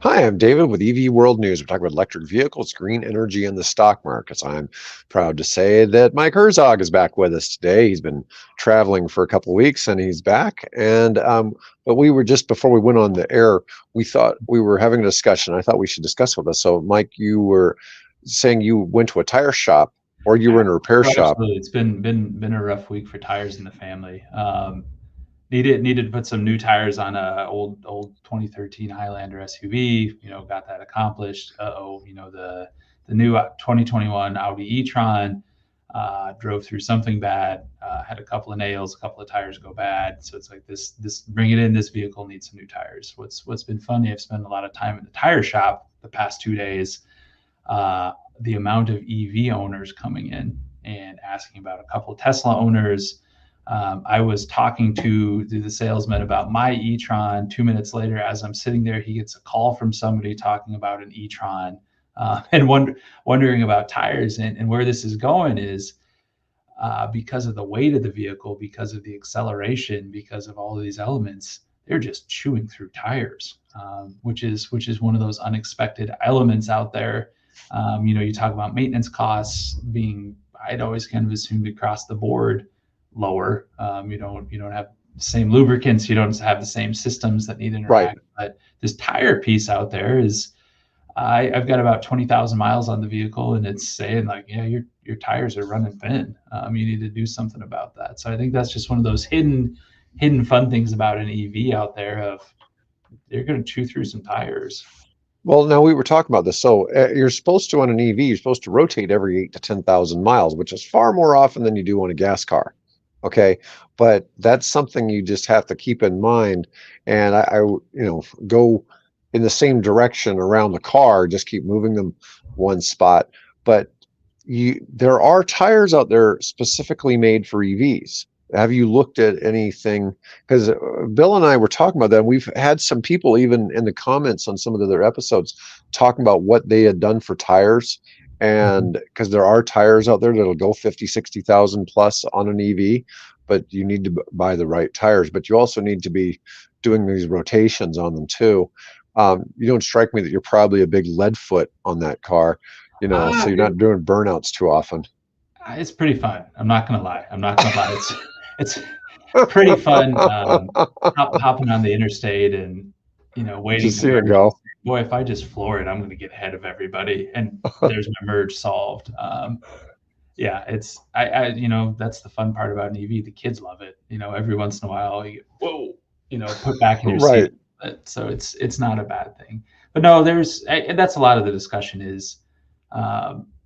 Hi, I'm David with EV World News. We're talking about electric vehicles, green energy, and the stock markets. I'm proud to say that Mike Herzog is back with us today. He's been traveling for a couple of weeks and he's back. But we were just before we went on the air, we thought we were having a discussion. I thought we should discuss with us. So, Mike, you were saying you went to a tire shop or you were in a repair shop. Absolutely, it's been a rough week for tires in the family. Needed to put some new tires on a old 2013 Highlander SUV. Got that accomplished. The new 2021 Audi e-tron drove through something bad. Had a couple of nails, a couple of tires go bad. So it's like this bring it in. This vehicle needs some new tires. What's been funny? I've spent a lot of time in the tire shop the past 2 days. The amount of EV owners coming in and asking about a couple of Tesla owners. I was talking to the salesman about my e-tron. 2 minutes later, as I'm sitting there, he gets a call from somebody talking about an e-tron and wondering about tires. And where this is going is because of the weight of the vehicle, because of the acceleration, because of all of these elements, they're just chewing through tires, which is one of those unexpected elements out there. You talk about maintenance costs being, I'd always kind of assumed across the board lower. You don't have the same lubricants, you don't have the same systems that need to interact. Right. But this tire piece out there is, I've got about 20,000 miles on the vehicle, and it's saying like, yeah, your tires are running thin. You need to do something about that. So I think that's just one of those hidden fun things about an EV out there of they're going to chew through some tires. Well, now we were talking about this. So you're supposed to, on an EV, you're supposed to rotate every 8 to 10,000 miles, which is far more often than you do on a gas car. Okay. But that's something you just have to keep in mind. And I go in the same direction around the car, just keep moving them one spot. But there are tires out there specifically made for EVs. Have you looked at anything? Because Bill and I were talking about that. And we've had some people even in the comments on some of the other episodes talking about what they had done for tires. And because there are tires out there that'll go 50, 60,000 plus on an EV, but you need to buy the right tires. But you also need to be doing these rotations on them too. You don't strike me that you're probably a big lead foot on that car, so you're not doing burnouts too often. It's pretty fun. I'm not gonna lie. It's pretty fun hopping on the interstate and waiting Just see it go. boy, if I just floor it, I'm going to get ahead of everybody, and there's my merge solved. Yeah, it's that's the fun part about an EV. The kids love it. Every once in a while, you get, whoa, put back in your Right. seat. So it's not a bad thing. But no, and that's a lot of the discussion is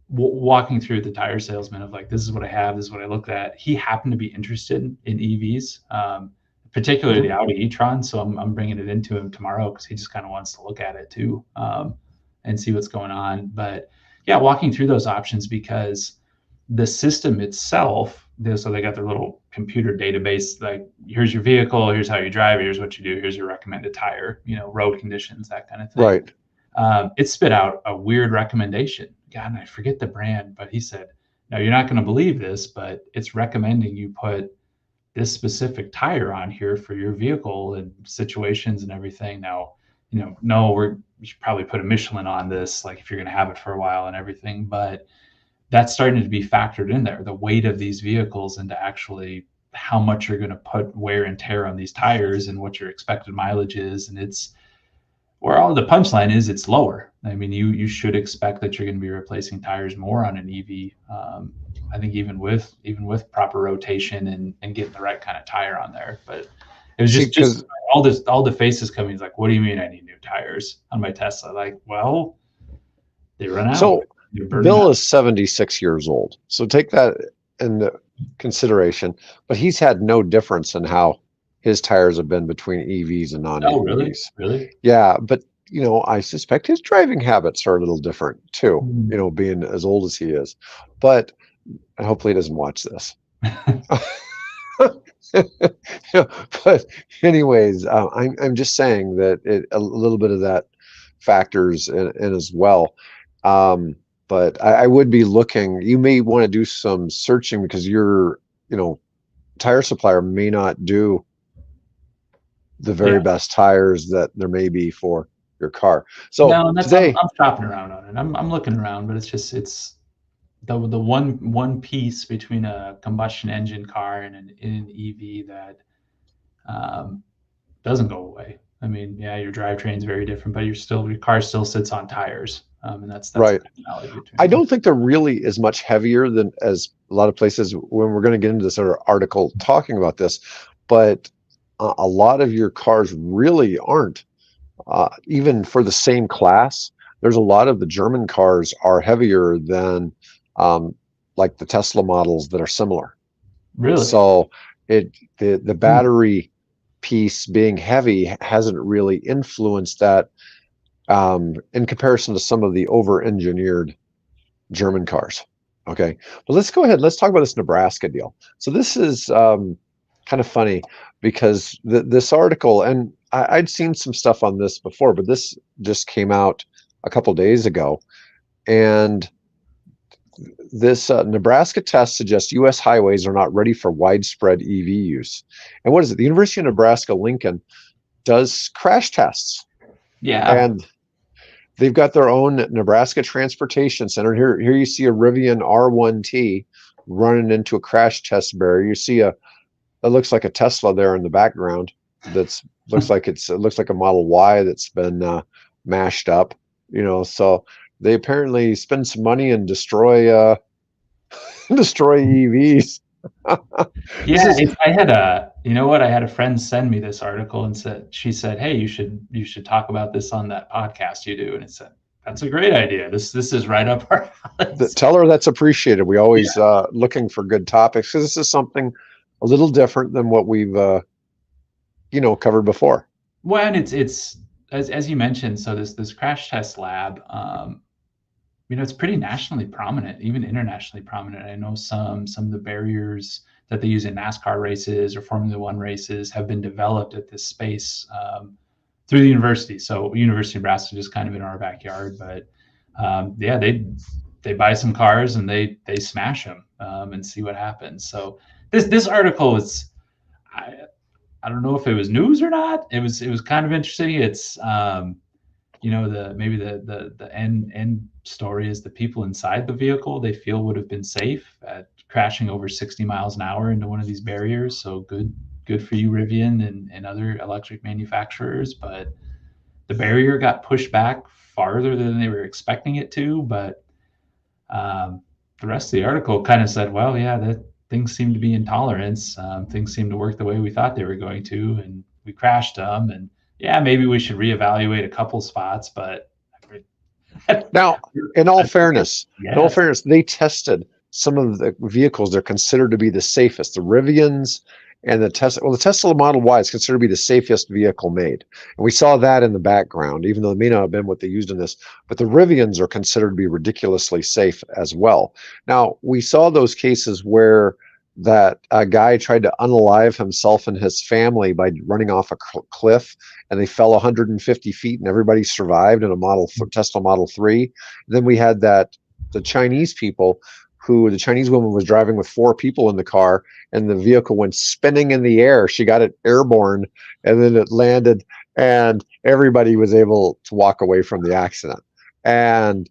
walking through the tire salesman of like, this is what I have, this is what I looked at. He happened to be interested in EVs. Particularly the Audi e-tron. So I'm bringing it into him tomorrow because he just kind of wants to look at it too and see what's going on. But yeah, walking through those options because the system itself, so they got their little computer database, like here's your vehicle, here's how you drive, here's what you do, here's your recommended tire, road conditions, that kind of thing. Right. It spit out a weird recommendation. God, and I forget the brand, but he said, no, you're not going to believe this, but it's recommending you put this specific tire on here for your vehicle and situations and everything. Now, no, we should probably put a Michelin on this, like if you're going to have it for a while and everything, but that's starting to be factored in there, the weight of these vehicles into actually how much you're going to put wear and tear on these tires and what your expected mileage is. And it's where all the punchline is, it's lower. I mean, you should expect that you're going to be replacing tires more on an EV. I think even with proper rotation and getting the right kind of tire on there. But it was just all the faces coming. He's like, what do you mean I need new tires on my Tesla? Like, well, they run out. So Bill is 76 years old. So take that into consideration. But he's had no difference in how his tires have been between EVs and non-EVs. Oh, really? Yeah, but I suspect his driving habits are a little different too, being as old as he is. But hopefully he doesn't watch this. But anyways, I'm just saying that a little bit of that factors in as well. But I would be looking. You may want to do some searching because your tire supplier may not do the very best tires that there may be for your car. So No, and that's today, I'm shopping around on it. I'm looking around, but it's the one piece between a combustion engine car and an EV that um, doesn't go away. I mean, yeah, your drivetrain is very different, but your car still sits on tires, and that's right? the commonality between I the two. don't think they're really as much heavier than as a lot of places when we're going to get into this other article talking about this, but a lot of your cars really aren't. Even for the same class, there's a lot of the German cars are heavier than um, like the Tesla models that are similar. Really? So the Hmm. battery piece being heavy hasn't really influenced that in comparison to some of the over-engineered German cars. Okay, but let's go ahead. Let's talk about this Nebraska deal. So this is kind of funny because this article, and I'd seen some stuff on this before, but this just came out a couple days ago, and this Nebraska test suggests U.S. highways are not ready for widespread EV use. And what is it? The University of Nebraska Lincoln does crash tests, Yeah. and they've got their own Nebraska Transportation Center. Here you see a Rivian R1T running into a crash test barrier. You see it looks like a Tesla there in the background. That's it looks like a Model Y that's been mashed up. So they apparently spend some money and destroy destroy EVs. This Yeah, is I had a, you know what? I had a friend send me this article and she said, "Hey, you should talk about this on that podcast you do." And it said, "That's a great idea. This is right up our alley." tell her that's appreciated. We Yeah. always looking for good topics because this is something a little different than what we've covered before. Well, and it's as you mentioned, so this crash test lab, it's pretty nationally prominent, even internationally prominent. I know some of the barriers that they use in NASCAR races or Formula One races have been developed at this space through the university. So University of Nebraska is just kind of in our backyard, but yeah, they buy some cars and they smash them and see what happens. So this article is, I don't know if it was news or not. It was kind of interesting. It's the end story is the people inside the vehicle they feel would have been safe at crashing over 60 miles an hour into one of these barriers. So good for you, Rivian and other electric manufacturers. But the barrier got pushed back farther than they were expecting it to. But the rest of the article kind of said, well, yeah, that things seem to be in tolerance. Things seem to work the way we thought they were going to, and we crashed them. And yeah, maybe we should reevaluate a couple spots, but Now, in all fairness, yes, they tested some of the vehicles they're considered to be the safest. The Rivians and the Tesla. Well, the Tesla Model Y is considered to be the safest vehicle made, and we saw that in the background, even though it may not have been what they used in this. But the Rivians are considered to be ridiculously safe as well. Now, we saw those cases where that guy tried to unalive himself and his family by running off a cliff, and they fell 150 feet, and everybody survived in a Tesla Model 3. And then we had the Chinese people the Chinese woman was driving with 4 people in the car, and the vehicle went spinning in the air. She got it airborne, and then it landed, and everybody was able to walk away from the accident. And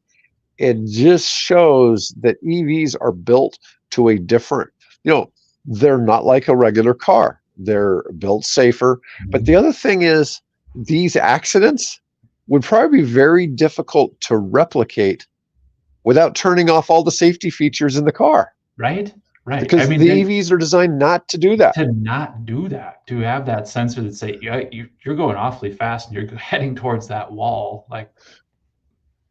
it just shows that EVs are built to a different, they're not like a regular car. They're built safer. But the other thing is, these accidents would probably be very difficult to replicate without turning off all the safety features in the car. right. I Because mean, the EVs are designed not to do that. to not do that, to have that sensor that say, yeah, you're going awfully fast and you're heading towards that wall, like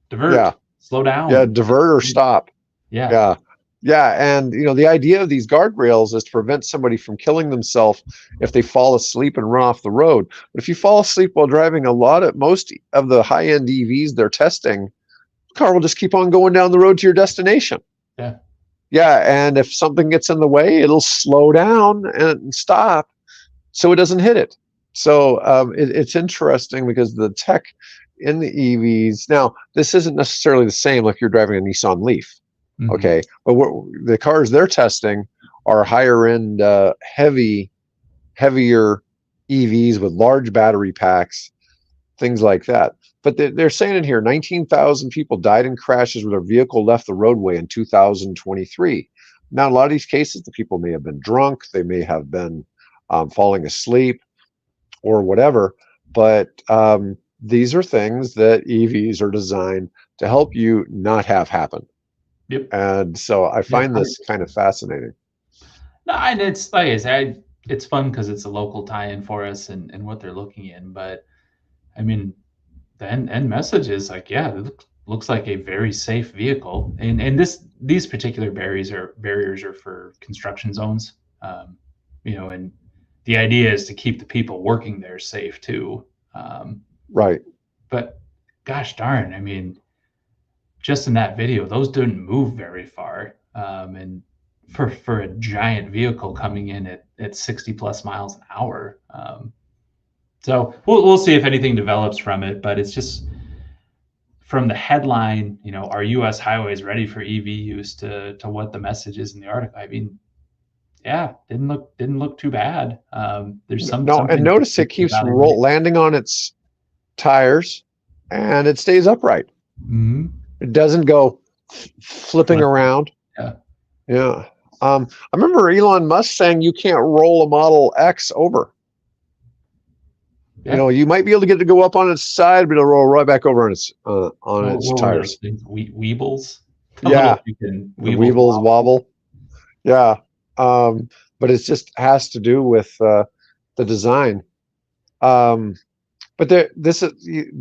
divert, Yeah. slow Yeah. down. Divert or stop. Yeah. Yeah. Yeah. And, the idea of these guardrails is to prevent somebody from killing themselves if they fall asleep and run off the road. But if you fall asleep while driving, most of the high end EVs they're testing, the car will just keep on going down the road to your destination. Yeah. Yeah. And if something gets in the way, it'll slow down and stop so it doesn't hit it. So it's interesting because the tech in the EVs, now, this isn't necessarily the same like you're driving a Nissan Leaf. Mhm. Okay. But the cars they're testing are higher end, heavier EVs with large battery packs, things like that. but they're saying in here 19,000 people died in crashes where their vehicle left the roadway in 2023. Now, a lot of these cases, the people may have been drunk, they may have been falling asleep or whatever, but these are things that EVs are designed to help you not have happen. Yep. And so I Yeah, find this kind of fascinating. no, and it's like I said, it's fun because it's a local tie-in for us and what they're looking in. But I mean, the end message is like, yeah, looks like a very safe vehicle. And these particular barriers are for construction zones. And the idea is to keep the people working there safe too. Right. But gosh darn, I mean, just in that video, those didn't move very far. And for a giant vehicle coming in at 60 plus miles an hour. So we'll see if anything develops from it, but it's just from the headline, are U.S. highways ready for EV use to what the message is in the article? I mean, yeah, didn't look too bad. There's some and notice it keeps landing on its tires and it stays upright. Mm-hmm. It doesn't go flipping around. Yeah. I remember Elon Musk saying you can't roll a Model X over. Yeah. You might be able to get it to go up on its side, but it'll roll right back over on its tires. Weebles. Yeah. The Weebles wobble. Yeah. But it just has to do with the design. But the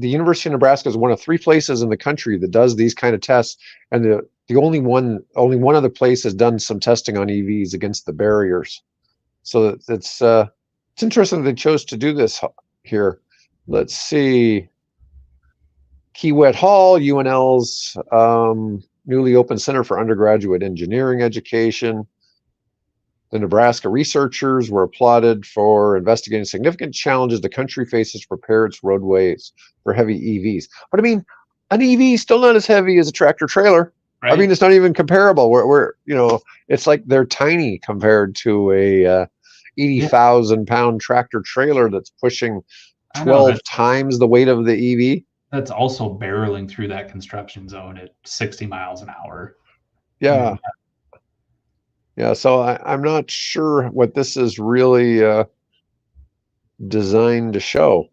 University of Nebraska is one of 3 places in the country that does these kind of tests, and the only one other place has done some testing on EVs against the barriers. So it's interesting that they chose to do this here. Let's see. Kiewit Hall, UNL's newly opened Center for Undergraduate Engineering Education. The Nebraska researchers were applauded for investigating significant challenges the country faces to prepare its roadways for heavy EVs. But I mean, an EV is still not as heavy as a tractor trailer. Right. I mean, it's not even comparable. We're it's like they're tiny compared to a 80,000 pound tractor trailer that's pushing 12 times the weight of the EV. That's also barreling through that construction zone at 60 miles an hour. Yeah. Yeah, so I'm not sure what this is really designed to show.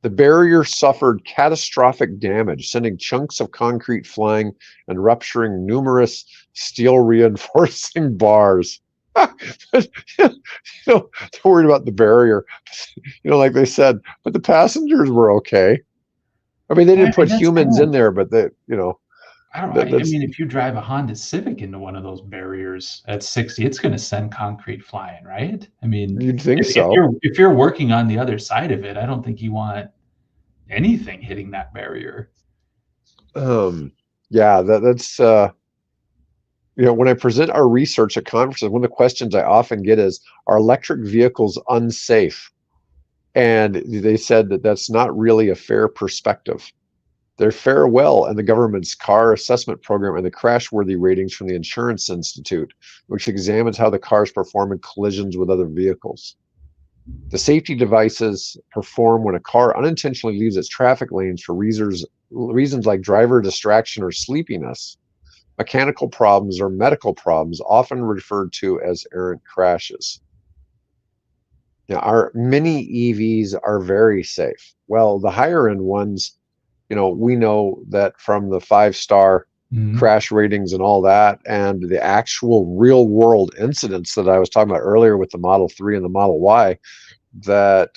The barrier suffered catastrophic damage, sending chunks of concrete flying and rupturing numerous steel reinforcing bars. They're worried about the barrier, like they said, but the passengers were okay. I mean, they didn't put humans in there, but I don't know. I mean, if you drive a Honda Civic into one of those barriers at 60, it's going to send concrete flying, right? I mean, you'd think so. If you're working on the other side of it, I don't think you want anything hitting that barrier. Yeah, that's when I present our research at conferences, one of the questions I often get is, are electric vehicles unsafe? And they said that that's not really a fair perspective. They're fair well in the government's car assessment program and the crashworthy ratings from the Insurance Institute, which examines how the cars perform in collisions with other vehicles. The safety devices perform when a car unintentionally leaves its traffic lanes for reasons like driver distraction or sleepiness, mechanical problems, or medical problems, often referred to as errant crashes. Now, our mini EVs are very safe. Well, the higher end ones, we know that from the 5-star crash ratings and all that, and the actual real world incidents that I was talking about earlier with the Model 3 and the Model Y, that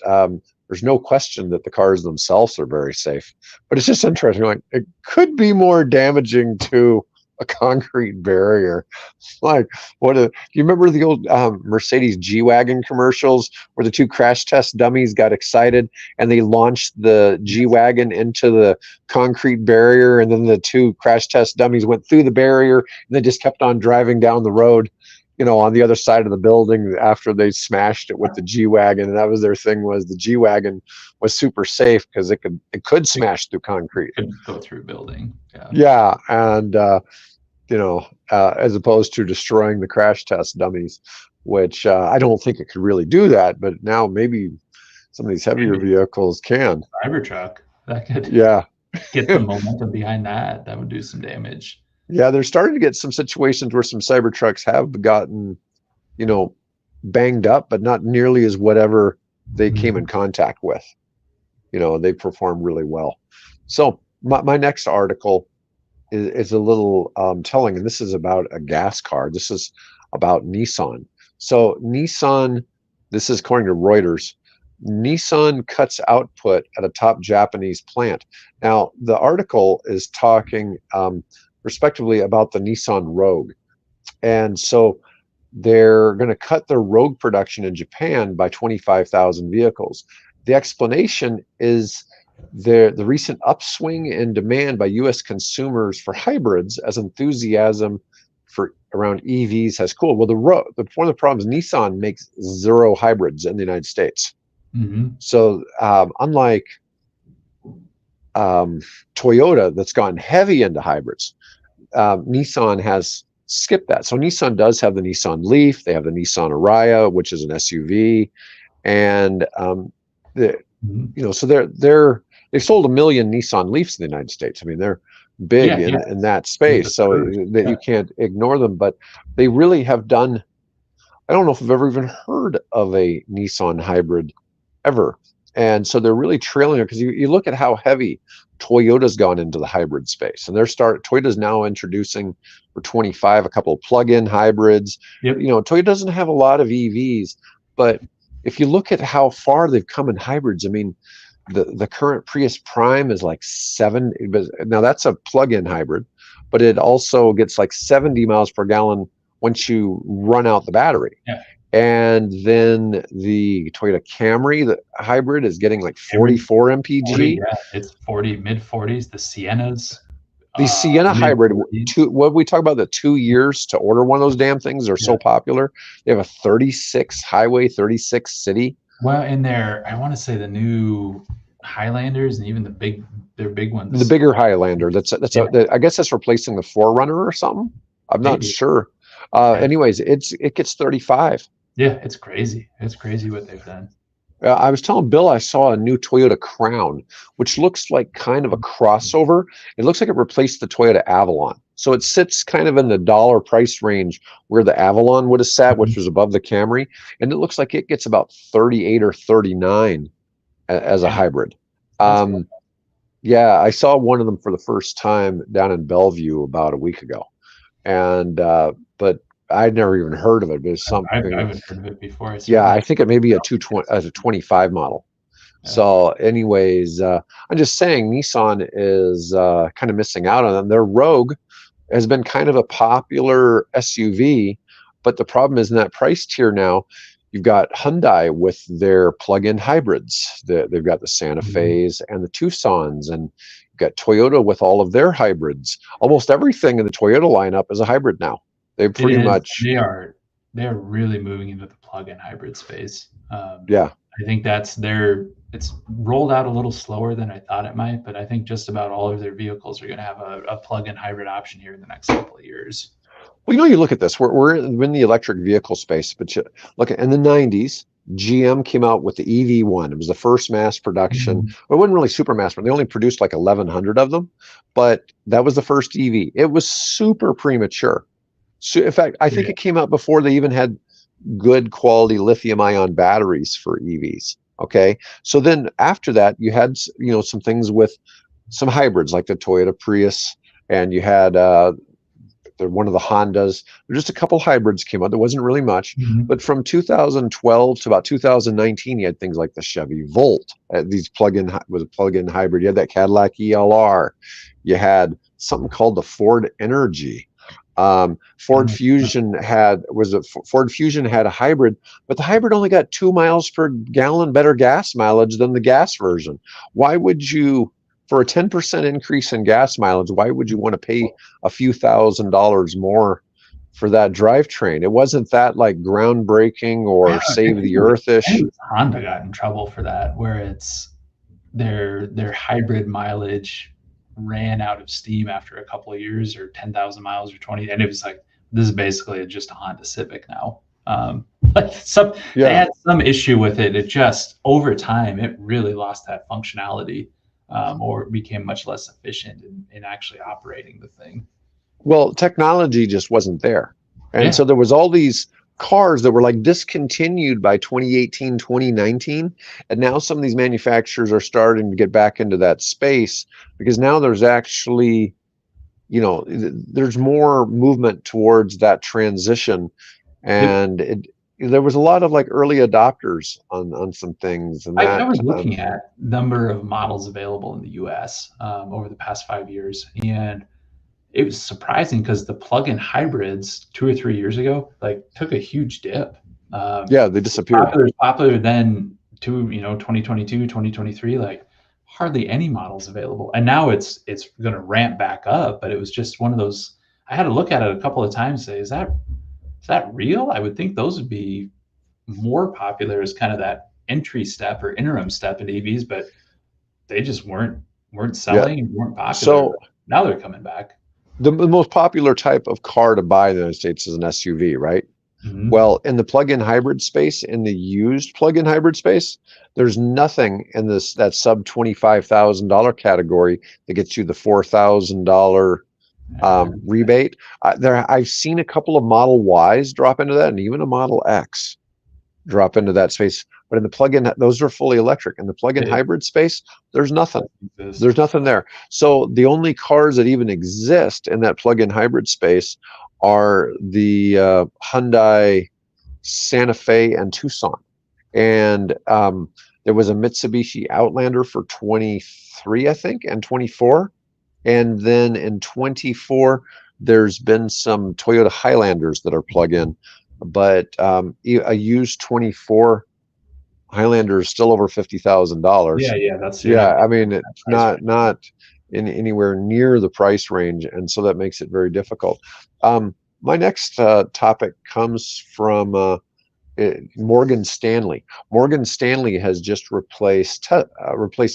there's no question that the cars themselves are very safe. But it's just interesting. Like, it could be more damaging to a concrete barrier. Like, do you remember the old Mercedes G-Wagon commercials where the 2 crash test dummies got excited and they launched the G-Wagon into the concrete barrier, and then the 2 crash test dummies went through the barrier and they just kept on driving down the road, on the other side of the building after they smashed it with the G-Wagon. And that was their thing, was the G-Wagon was super safe because it could smash through concrete. It could go through building. Yeah. And as opposed to destroying the crash test dummies, which I don't think it could really do that. But now maybe some of these heavier Maybe vehicles can. Cybertruck that could Yeah. get the momentum behind that. That would do some damage. Yeah, they're starting to get some situations where some Cybertrucks have gotten, you know, banged up, but not nearly as whatever they came in Mhm. contact with. They performed really well. So my next article is a little telling, and this is about a gas car. This is about Nissan. So Nissan, this is according to Reuters, Nissan cuts output at a top Japanese plant. Now, the article is talking respectively about the Nissan Rogue. And so they're going to cut their Rogue production in Japan by 25,000 vehicles. The explanation is the recent upswing in demand by U.S. consumers for hybrids as enthusiasm for around EVs has cooled. Well, one of the problems, Nissan makes zero hybrids in the United States. Mhm. So unlike Toyota, that's gone heavy into hybrids, Nissan has skipped that. So Nissan does have the Nissan Leaf. They have the Nissan Ariya, which is an SUV, and the Mhm. so they've sold 1 million Nissan Leafs in the United States. I mean, they're big Yeah, yeah. in that With the space, so first. that you Yeah. can't ignore them. But they really have done. I don't know if I've ever even heard of a Nissan hybrid ever. And so they're really trailing it because you look at how heavy Toyota's gone into the hybrid space. And Toyota's now introducing for 25 a couple of plug-in hybrids. Yep. Toyota doesn't have a lot of EVs, but if you look at how far they've come in hybrids, I mean, the current Prius Prime is like now that's a plug-in hybrid, but it also gets like 70 miles per gallon once you run out the battery. Yeah. And then the Toyota Camry, the hybrid, is getting like Camry's 44 40. mpg. Yeah, it's 40, mid 40s. The Sienna's The Sienna mid hybrid, 40s. what we talk about, the 2 years to order one of those damn things are Yeah. so popular. They have a 36 highway, 36 city. Well, in there, I want to say the new Highlanders and even their big The ones. bigger Highlander, Yeah, I guess that's replacing the Forerunner or something. I'm not maybe. sure. I, Anyways, it gets 35. yeah, it's crazy. It's crazy what they've done. I was telling Bill I saw a new Toyota Crown, which looks like kind of a crossover. It looks like it replaced the Toyota Avalon. So it sits kind of in the dollar price range where the Avalon would have sat, which Mhm. was above the Camry. And it looks like it gets about 38 or 39 as a Yeah, hybrid. that's cool. Um, yeah, I saw one of them for the first time down in Bellevue about a week ago. And but I'd never even heard of it, but it's I something. haven't heard of it before. I Yeah, certainly I think it may be a 220 as a 25 model. yeah. So, anyways, I'm just saying Nissan is kind of missing out on them. Their Rogue has been kind of a popular SUV, but the problem is in that price tier now, you've got Hyundai with their plug-in hybrids. They've got the Santa Mhm. Fe's and the Tucsons, and you've got Toyota with all of their hybrids. Almost everything in the Toyota lineup is a hybrid now. They It pretty is. much, They are really moving into the plug-in hybrid space. yeah. I think it's rolled out a little slower than I thought it might, but I think just about all of their vehicles are going to have a plug-in hybrid option here in the next couple of years. Well, you look at this. We're in the electric vehicle space, but look in the '90s. GM came out with the EV1. It was the first mass production. Mhm. Well, it wasn't really super mass, but they only produced like 1,100 of them. But that was the first EV. It was super premature. So, in fact, I think Yeah. it came out before they even had good quality lithium-ion batteries for EVs. Okay, so then after that, you had some things with some hybrids like the Toyota Prius, and you had one of the Hondas. There's just a couple hybrids came out. There wasn't really much, Mhm. but from 2012 to about 2019, you had things like the Chevy Volt. These was a plug-in hybrid. You had that Cadillac ELR. You had something called the Ford Energy. Ford Uh, Fusion Ford Fusion had a hybrid, but the hybrid only got 2 miles per gallon better gas mileage than the gas version. Why would you, for a 10% increase in gas mileage, why would you want to pay a few $1,000s more for that drivetrain? It wasn't that like groundbreaking or I save think the it was, I think earthish. it was Honda got in trouble for that, where it's their hybrid mileage ran out of steam after a couple of years or 10,000 miles or 20. And it was like, this is basically just a Honda Civic now. Like they Yeah. had some issue with it. It just over time it really lost that functionality, or became much less efficient in actually operating the thing. Well, technology just wasn't there. And Yeah, so there was all these cars that were like discontinued by 2018, 2019. And now some of these manufacturers are starting to get back into that space because now there's actually, there's more movement towards that transition. yep. And there was a lot of like early adopters on some things and I that. was looking at number of models available in the U.S. Over the past 5 years, and it was surprising because the plug-in hybrids 2 or 3 years ago like took a huge dip. Yeah, they disappeared. Popular then to 2022, 2023, like hardly any models available, and now it's going to ramp back up. But it was just one of those. I had to look at it a couple of times. And say, is that real? I would think those would be more popular as kind of that entry step or interim step in EVs, but they just weren't Yeah. selling and weren't popular. So But now they're coming back. the most popular type of car to buy in the United States is an SUV, right? Mm-hmm. Well, in the plug-in hybrid space, in the used plug-in hybrid space, there's nothing in that sub $25,000 category that gets you the $4,000 rebate. I've seen a couple of Model Ys drop into that, and even a Model X drop into that space. But in the plug-in, those are fully electric. In the plug-in It hybrid space, there's nothing. exists. There's nothing there. So the only cars that even exist in that plug-in hybrid space are the Hyundai Santa Fe and Tucson. And there was a Mitsubishi Outlander for 23, I think, and 24. And then in 24, there's been some Toyota Highlanders that are plug-in, but a used 24 Highlander is still over $50,000. Yeah. That's you're Yeah, not I getting mean, that it's price not in anywhere near the price range, and so that makes it very difficult. My next topic comes from Morgan Stanley. Morgan Stanley has just replaced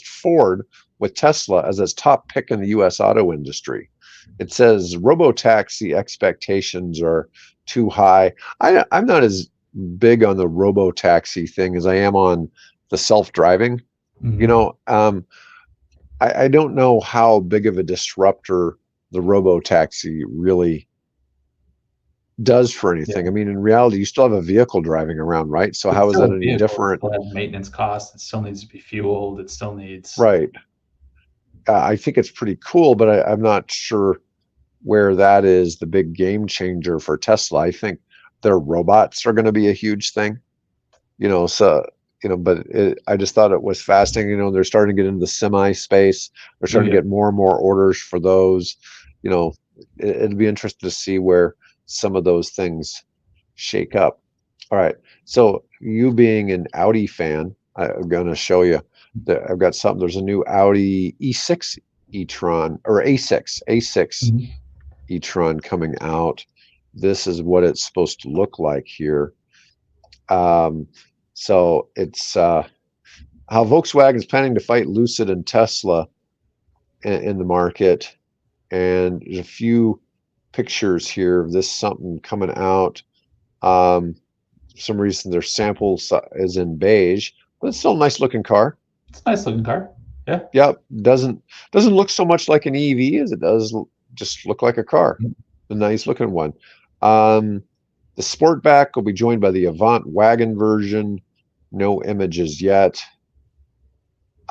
Ford with Tesla as its top pick in the U.S. auto industry. It says robotaxi expectations are too high. I'm not as big on the robotaxi thing as I am on the self-driving. You Mhm. know, I don't know how big of a disruptor the robotaxi really does for Yeah. anything. I mean, in reality, you still have a vehicle driving around, right? So It's how is still that a any vehicle. It different? still has maintenance costs. It still needs to be fueled. It still needs. Right. I think it's pretty cool, but I'm not sure where that is the big game changer for Tesla. I think their robots are going to be a huge thing, so, but I just thought it was fascinating. They're starting to get into the semi space. They're Oh starting to yeah. get more and more orders for those. You know, it'd be interesting to see where some of those things shake up. All right. So you being an Audi fan, I'm going to show you that I've got something. There's a new Audi E6 e-tron or A6 Mhm. e-tron coming out. This is what it's supposed to look like here. Um, so it's how Volkswagen is planning to fight Lucid and Tesla in the market. And there's a few pictures here of this something coming out. For some reason their sample is in beige, but it's still a nice looking car. It's a nice looking car. Yeah. Yep, doesn't look so much like an EV as it does just look like a car. A nice looking one. Um, the Sportback will be joined by the Avant wagon version. No images yet.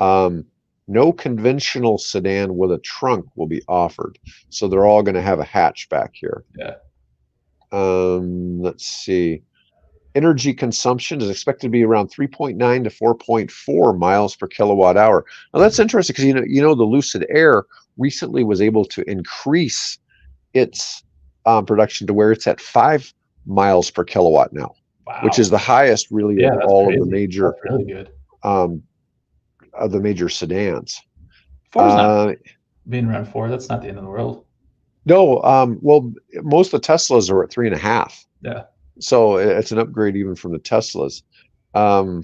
No conventional sedan with a trunk will be offered. So they're all going to have a hatchback here. Yeah. Let's see. Energy consumption is expected to be around 3.9 to 4.4 miles per kilowatt hour. Now that's interesting because the Lucid Air recently was able to increase its production to where it's at 5 miles per kilowatt now, which is Wow. the highest really Yeah, of that's all of the crazy. major That's really good. um, sedans. Four's not Uh, being around four. That's not the end of the world. no, well, most of the Teslas are at 3.5. Yeah. So it's an upgrade even from the Teslas. Um,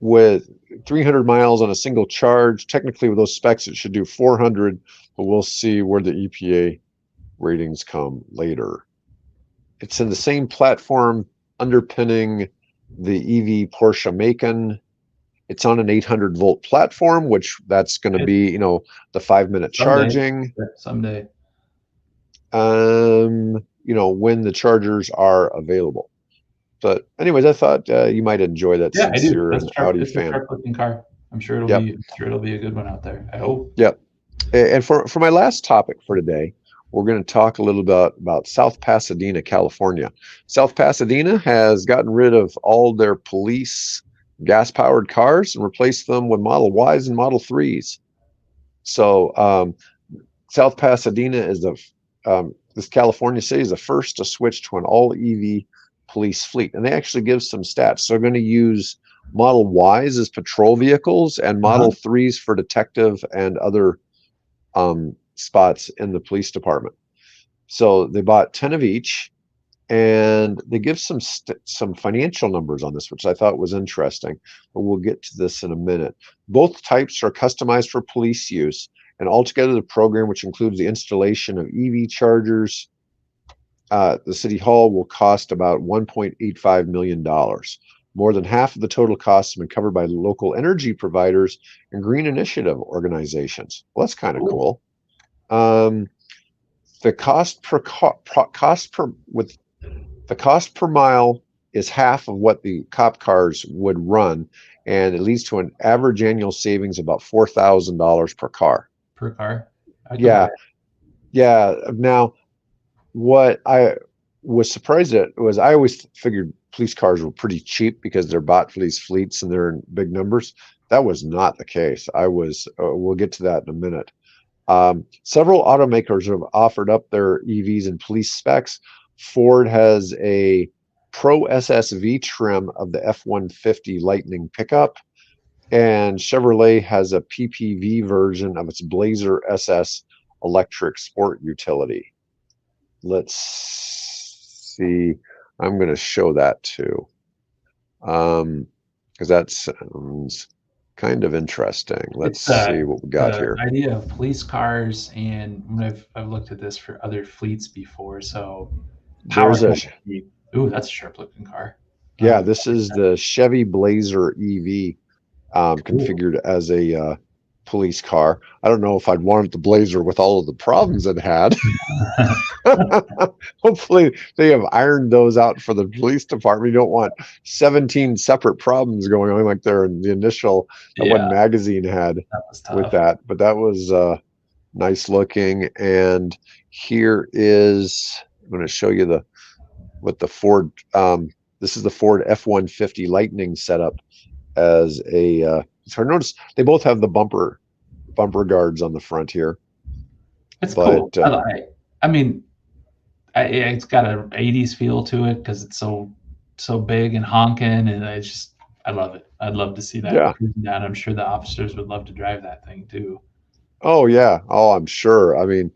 with 300 miles on a single charge, technically with those specs, it should do 400, but we'll see where the EPA ratings come later. It's in the same platform underpinning the EV Porsche Macan. It's on an 800-volt platform, which that's going to It, be, the 5-minute someday, charging. someday. When the chargers are available. But anyways, I thought you might enjoy that Yeah, I since do. you're an Audi It's a fan. sharp looking car. I'm sure it'll Yep, be. I'm sure it'll be a good one out there. I hope. yep. And for my last topic for today, we're going to talk a little bit about South Pasadena, California. South Pasadena has gotten rid of all their police gas-powered cars and replaced them with Model Ys and Model 3s. So South Pasadena is this California city is the first to switch to an all EV police fleet, and they actually give some stats. So they're going to use Model Ys as patrol vehicles and Uh-huh. Model 3s for detective and other spots in the police department. So they bought 10 of each, and they give some financial numbers on this, which I thought was interesting, but we'll get to this in a minute. Both types are customized for police use, and altogether the program, which includes the installation of EV chargers, the city hall will cost about $1.85 million. More than half of the total costs have been covered by local energy providers and green initiative organizations. Well, that's kind of cool. The cost per mile is half of what the cop cars would run, and it leads to an average annual savings of about $4,000 per car. Per car. I can buy Yeah, it. yeah. Now, what I was surprised at was I always figured police cars were pretty cheap because they're bought for these fleets and they're in big numbers. That was not the case. We'll get to that in a minute. Several automakers have offered up their EVs in police specs. Ford has a Pro SSV trim of the F-150 Lightning pickup, and Chevrolet has a PPV version of its Blazer SS electric sport utility. Let's see. I'm going to show that too, because that sounds kind of interesting. Let's It's see what we got the here. idea of police cars, and when I've looked at this for other fleets before. So There's powerful. a Ooh, that's a sharp looking car. Yeah, I this like is that. the Chevy Blazer EV, Cool. configured as a police car. I don't know if I'd want the Blazer with all of the problems it had. Hopefully, they have ironed those out for the police department. You don't want 17 separate problems going on like there in the initial that Yeah, one magazine had that was with tough. that. But that was nice looking. And here is I'm going to show you what the Ford. This is the Ford F-150 Lightning setup as a. It's hard to notice they both have the bumper guards on the front here, It's cool. but I mean, it's got a '80s feel to it because it's so big and honking, and I love it. I'd love to see that yeah. cruising down. I'm sure the officers would love to drive that thing too. Oh yeah. Oh, I'm sure. I mean,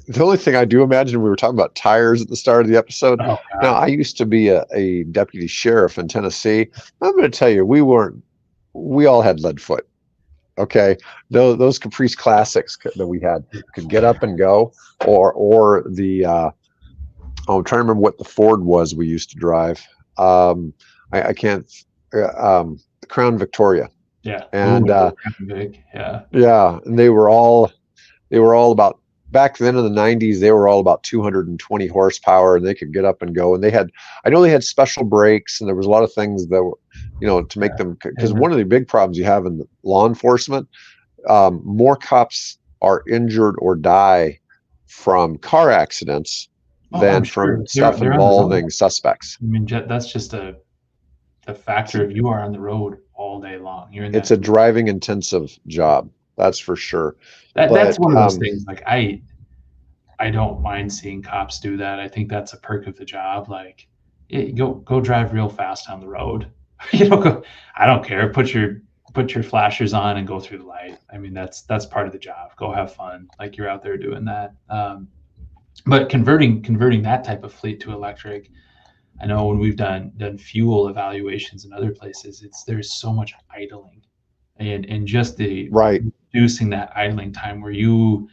the only thing I do imagine, we were talking about tires at the start of the episode. Oh Now, God, I used to be a deputy sheriff in Tennessee. I'm going to tell you, we all had lead foot. Okay, those Caprice Classics that we had could get up and go, or the I'm trying to remember what the Ford was we used to drive. I can't. The Crown Victoria, yeah. and Ooh, big. Yeah. yeah, and they were all about back then in the 90s. They were all about 220 horsepower, and they could get up and go. And I know they had special brakes, and there was a lot of things that were, to make them, because And one of the big problems you have in law enforcement, more cops are injured or die from car accidents oh, I'm than sure from stuff they're on the road. involving suspects. I mean, that's just a factor of you are on the road all day long. You're in It's that a driving intensive job, that's for sure. that's But one of those things. Like I don't mind seeing cops do that. I think that's a perk of the job. Like, go drive real fast on the road. I don't care. Put your flashers on and go through the light. I mean, that's part of the job. Go have fun. Like you're out there doing that. But converting that type of fleet to electric, I know when we've done fuel evaluations in other places, there's so much idling, and just the right, reducing that idling time where you're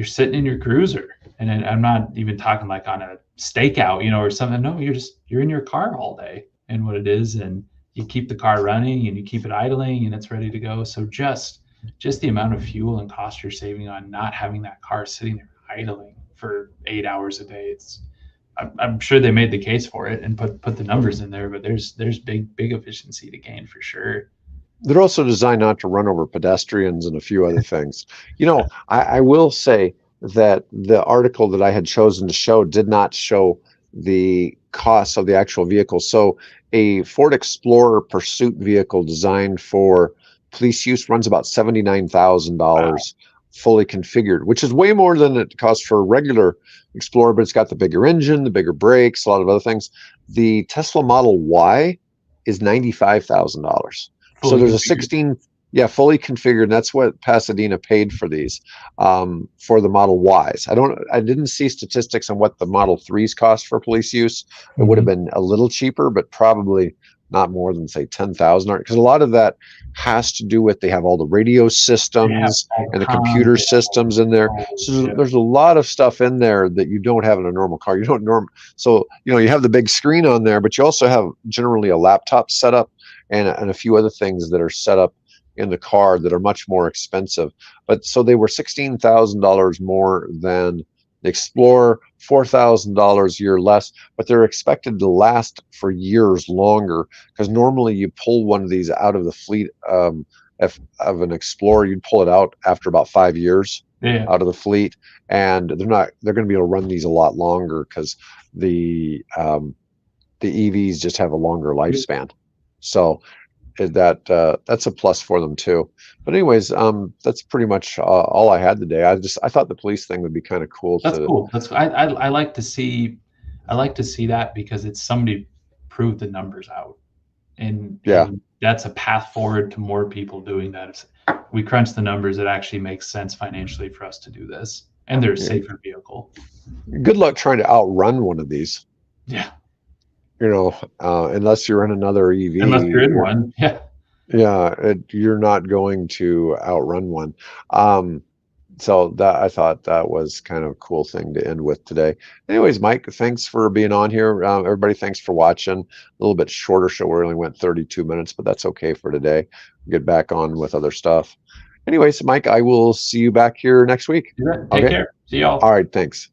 sitting in your cruiser And then I'm not even talking like on a stakeout, you know, or something. No, you're in your car all day and what it is, and you keep the car running and you keep it idling and it's ready to go. So just the amount of fuel and cost you're saving on not having that car sitting there idling for 8 hours a day. I'm sure they made the case for it and put the numbers in there, but there's big efficiency to gain for sure. They're also designed not to run over pedestrians and a few other things. I will say that the article that I had chosen to show did not show the cost of the actual vehicle. So a Ford Explorer pursuit vehicle designed for police use runs about Wow. $79,000 fully configured, which is way more than it costs for a regular Explorer, but it's got the bigger engine, the bigger brakes, a lot of other things. The Tesla Model Y is $95,000. So Fully there's a configured. 16, yeah, fully configured. And that's what Pasadena paid for these, for the Model Ys. I didn't see statistics on what the Model 3s cost for police use. It would have Mm-hmm. been a little cheaper, but probably not more than say 10,000. Because a lot of that has to do with they have all the radio They have systems all and the the cons, computer they have all the systems in there. controls. So Yeah. there's a lot of stuff in there that you don't have in a normal car. You don't norm. So you have the big screen on there, but you also have generally a laptop setup and a few other things that are set up in the car that are much more expensive. But so they were $16,000 more than the Explorer, $4,000 a year less, but they're expected to last for years longer because normally you pull one of these out of the fleet, if, of an Explorer, you'd pull it out after about 5 years Yeah. out of the fleet, and they're going to be able to run these a lot longer because the EVs just have a longer lifespan. So that's a plus for them too. But anyways, that's pretty much all I had today. I thought the police thing would be kind of cool That's to, cool. I like to see that because it's somebody proved the numbers out. yeah, And that's a path forward to more people doing that. If we crunch the numbers, it actually makes sense financially for us to do this. And they're a yeah. safer vehicle. Good luck trying to outrun one of these. Yeah. Unless you're in another Unless you're EV, in one. Yeah. you're not going to outrun one. Um, so that I thought that was kind of a cool thing to end with today. Anyways, Mike, thanks for being on here. Everybody, thanks for watching. A little bit shorter show. We only went 32 minutes, but that's okay for today. Get back on with other stuff. Anyways, Mike, I will see you back here next week. Do that. Take Okay. care. See y'all. All right. Thanks.